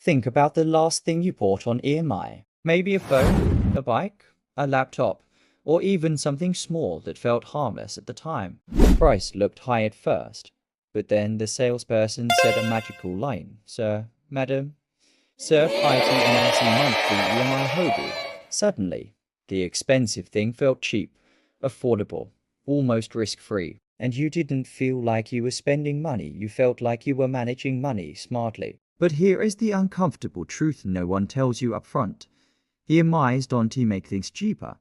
Think about the last thing you bought on EMI. Maybe a phone, a bike, a laptop, or even something small that felt harmless at the time. The price looked high at first, but then the salesperson said a magical line. Sir, madam, serve IT and monthly EMI Hobu. Suddenly, the expensive thing felt cheap, affordable, almost risk-free. And you didn't feel like you were spending money, you felt like you were managing money smartly. But here is the uncomfortable truth no one tells you up front. EMIs don't make things cheaper.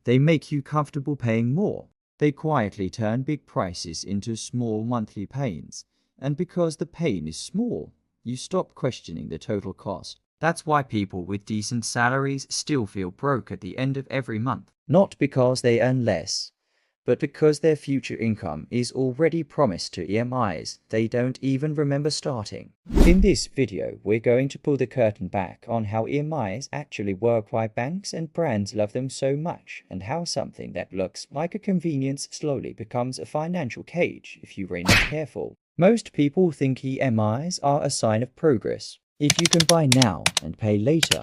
They make you comfortable paying more. They quietly turn big prices into small monthly pains. And because the pain is small, you stop questioning the total cost. That's why people with decent salaries still feel broke at the end of every month. Not because they earn less, but because their future income is already promised to EMIs they don't even remember starting. In this video, we're going to pull the curtain back on how EMIs actually work, why banks and brands love them so much, and how something that looks like a convenience slowly becomes a financial cage if you are not careful. Most people think EMIs are a sign of progress. If you can buy now and pay later,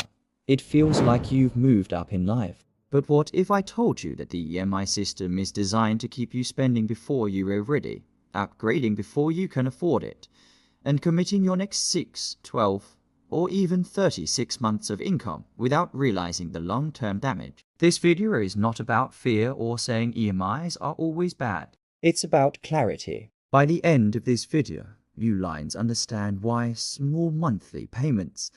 it feels like you've moved up in life. But what if I told you that the EMI system is designed to keep you spending before you are ready, upgrading before you can afford it, and committing your next 6, 12, or even 36 months of income without realizing the long-term damage? This video is not about fear or saying EMIs are always bad. It's about clarity. By the end of this video, you lines understand why small monthly payments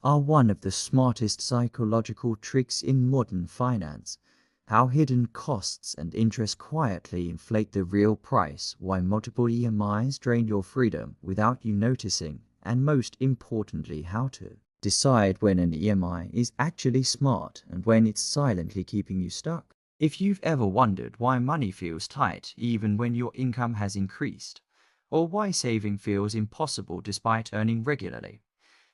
are one of the smartest psychological tricks in modern finance, how hidden costs and interest quietly inflate the real price, why multiple EMIs drain your freedom without you noticing, and most importantly, how to decide when an EMI is actually smart and when it's silently keeping you stuck. If you've ever wondered why money feels tight even when your income has increased, or why saving feels impossible despite earning regularly,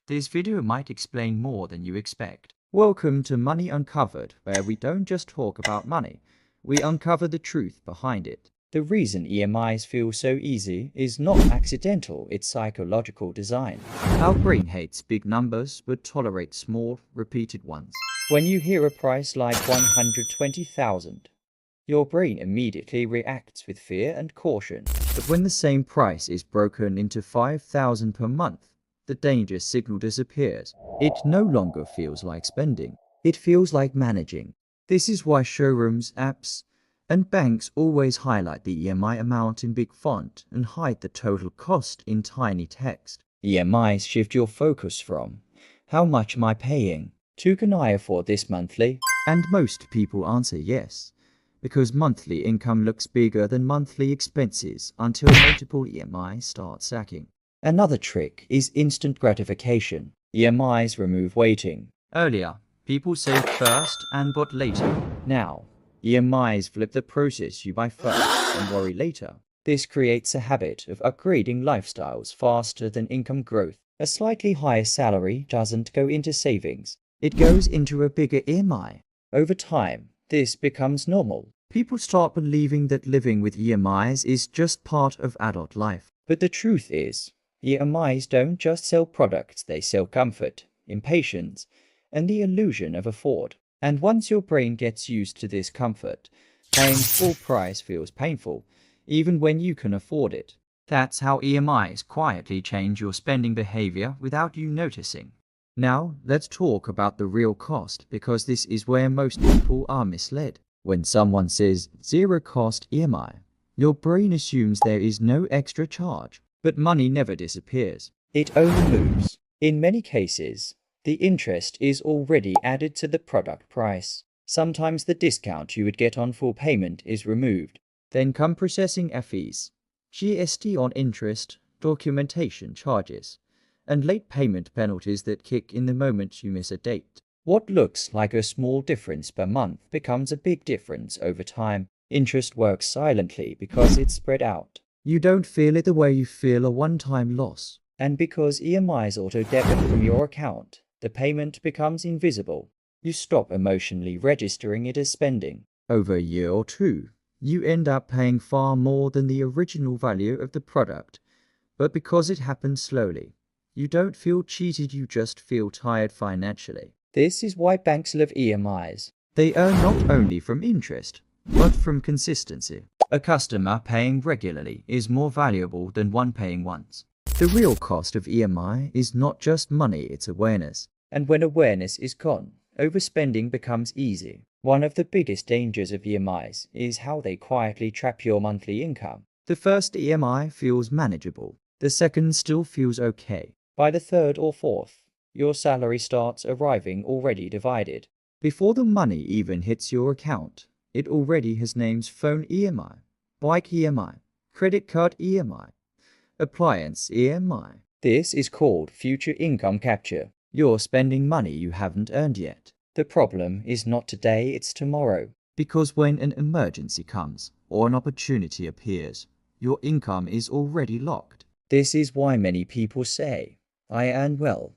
this video might explain more than you expect. Welcome to Money Uncovered, where we don't just talk about money, we uncover the truth behind it. The reason EMIs feel so easy is not accidental, it's psychological design. Our brain hates big numbers but tolerates small, repeated ones. When you hear a price like 120,000, your brain immediately reacts with fear and caution. But when the same price is broken into 5,000 per month, the danger signal disappears. It no longer feels like spending. It feels like managing. This is why showrooms, apps, and banks always highlight the EMI amount in big font and hide the total cost in tiny text. EMIs shift your focus from, how much am I paying, to can I afford this monthly? And most people answer yes, because monthly income looks bigger than monthly expenses until multiple EMIs start stacking. Another trick is instant gratification. EMIs remove waiting. Earlier, people saved first and bought later. Now, EMIs flip the process. You buy first and worry later. This creates a habit of upgrading lifestyles faster than income growth. A slightly higher salary doesn't go into savings. It goes into a bigger EMI. Over time, this becomes normal. People start believing that living with EMIs is just part of adult life. But the truth is, EMIs don't just sell products, they sell comfort, impatience, and the illusion of afford. And once your brain gets used to this comfort, paying full price feels painful, even when you can afford it. That's how EMIs quietly change your spending behavior without you noticing. Now, let's talk about the real cost, because this is where most people are misled. When someone says zero cost EMI, your brain assumes there is no extra charge. But money never disappears. It only moves. In many cases, the interest is already added to the product price. Sometimes the discount you would get on full payment is removed. Then come processing fees, GST on interest, documentation charges, and late payment penalties that kick in the moment you miss a date. What looks like a small difference per month becomes a big difference over time. Interest works silently because it's spread out. You don't feel it the way you feel a one-time loss. And because EMIs auto-debit from your account, the payment becomes invisible. You stop emotionally registering it as spending. Over a year or two, you end up paying far more than the original value of the product. But because it happens slowly, You don't feel cheated, you just feel tired financially. This is why banks love EMIs. They earn not only from interest, but from consistency. A customer paying regularly is more valuable than one paying once. The real cost of EMI is not just money, it's awareness. And when awareness is gone, overspending becomes easy. One of the biggest dangers of EMIs is how they quietly trap your monthly income. The first EMI feels manageable. The second still feels okay. By the third or fourth, your salary starts arriving already divided. Before the money even hits your account, it already has names: phone EMI, bike EMI, credit card EMI, appliance EMI. This is called future income capture. You're spending money you haven't earned yet. The problem is not today, it's tomorrow. Because when an emergency comes or an opportunity appears, your income is already locked. This is why many people say, I earn well,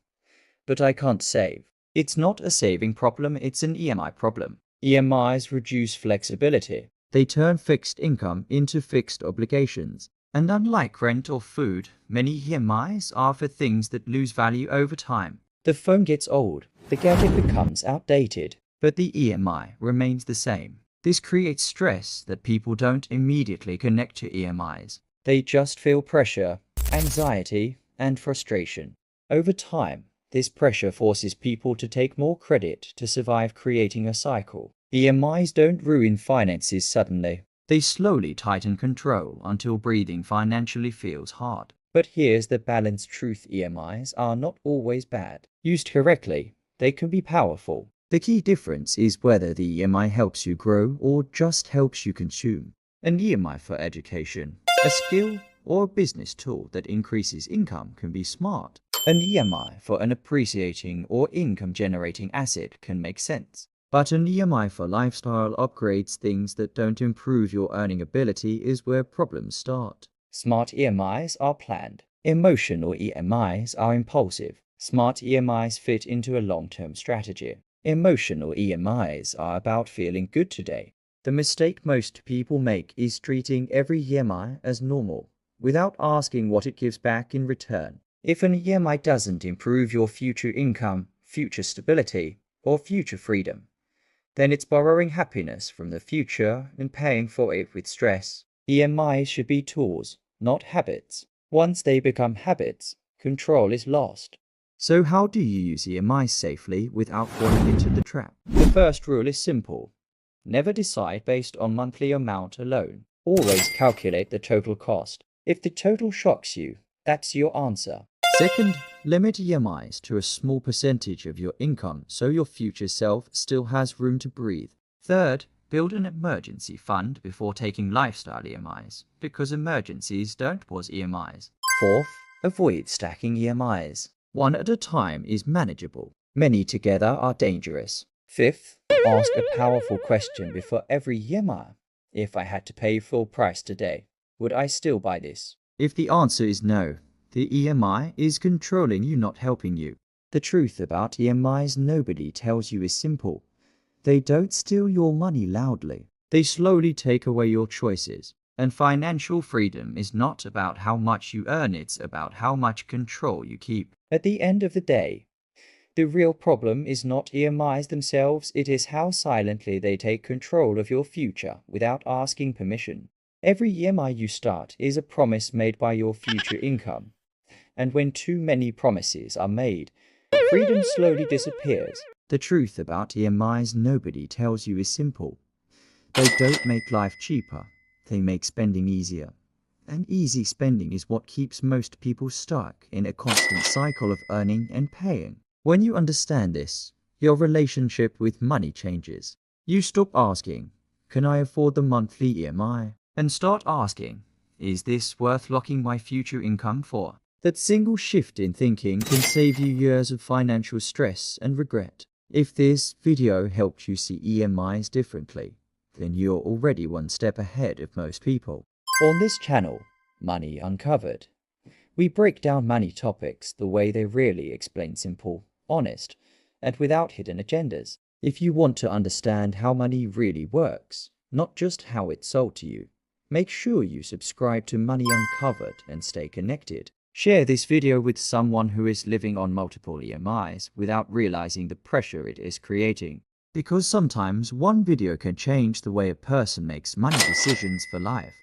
but I can't save. It's not a saving problem, it's an EMI problem. EMIs reduce flexibility. They turn fixed income into fixed obligations. And unlike rent or food, many EMIs are for things that lose value over time. The phone gets old, the gadget becomes outdated, but the EMI remains the same. This creates stress that people don't immediately connect to EMIs. They just feel pressure, anxiety, and frustration. Over time, this pressure forces people to take more credit to survive, creating a cycle. EMIs don't ruin finances suddenly. They slowly tighten control until breathing financially feels hard. But here's the balanced truth: EMIs are not always bad. Used correctly, they can be powerful. The key difference is whether the EMI helps you grow or just helps you consume. An EMI for education, a skill, or a business tool that increases income can be smart. An EMI for an appreciating or income-generating asset can make sense. But an EMI for lifestyle upgrades, things that don't improve your earning ability, is where problems start. Smart EMIs are planned. Emotional EMIs are impulsive. Smart EMIs fit into a long-term strategy. Emotional EMIs are about feeling good today. The mistake most people make is treating every EMI as normal, without asking what it gives back in return. If an EMI doesn't improve your future income, future stability, or future freedom, then it's borrowing happiness from the future and paying for it with stress. EMIs should be tools, not habits. Once they become habits, control is lost. So how do you use EMIs safely without falling into the trap? The first rule is simple. Never decide based on monthly amount alone. Always calculate the total cost. If the total shocks you, that's your answer. Second, limit EMIs to a small percentage of your income so your future self still has room to breathe. Third, build an emergency fund before taking lifestyle EMIs, because emergencies don't pause EMIs. Fourth, avoid stacking EMIs. One at a time is manageable. Many together are dangerous. Fifth, ask a powerful question before every EMI. If I had to pay full price today, would I still buy this? If the answer is no, the EMI is controlling you, not helping you. The truth about EMIs nobody tells you is simple. They don't steal your money loudly. They slowly take away your choices. And financial freedom is not about how much you earn, it's about how much control you keep. At the end of the day, the real problem is not EMIs themselves, it is how silently they take control of your future without asking permission. Every EMI you start is a promise made by your future income. And when too many promises are made, freedom slowly disappears. The truth about EMIs nobody tells you is simple. They don't make life cheaper, they make spending easier. And easy spending is what keeps most people stuck in a constant cycle of earning and paying. When you understand this, your relationship with money changes. You stop asking, can I afford the monthly EMI? And start asking, is this worth locking my future income for? That single shift in thinking can save you years of financial stress and regret. If this video helped you see EMIs differently, then you're already one step ahead of most people. On this channel, Money Uncovered, we break down money topics the way they really explain: simple, honest, and without hidden agendas. If you want to understand how money really works, not just how it's sold to you, make sure you subscribe to Money Uncovered and stay connected. Share this video with someone who is living on multiple EMIs without realizing the pressure it is creating. Because sometimes one video can change the way a person makes money decisions for life.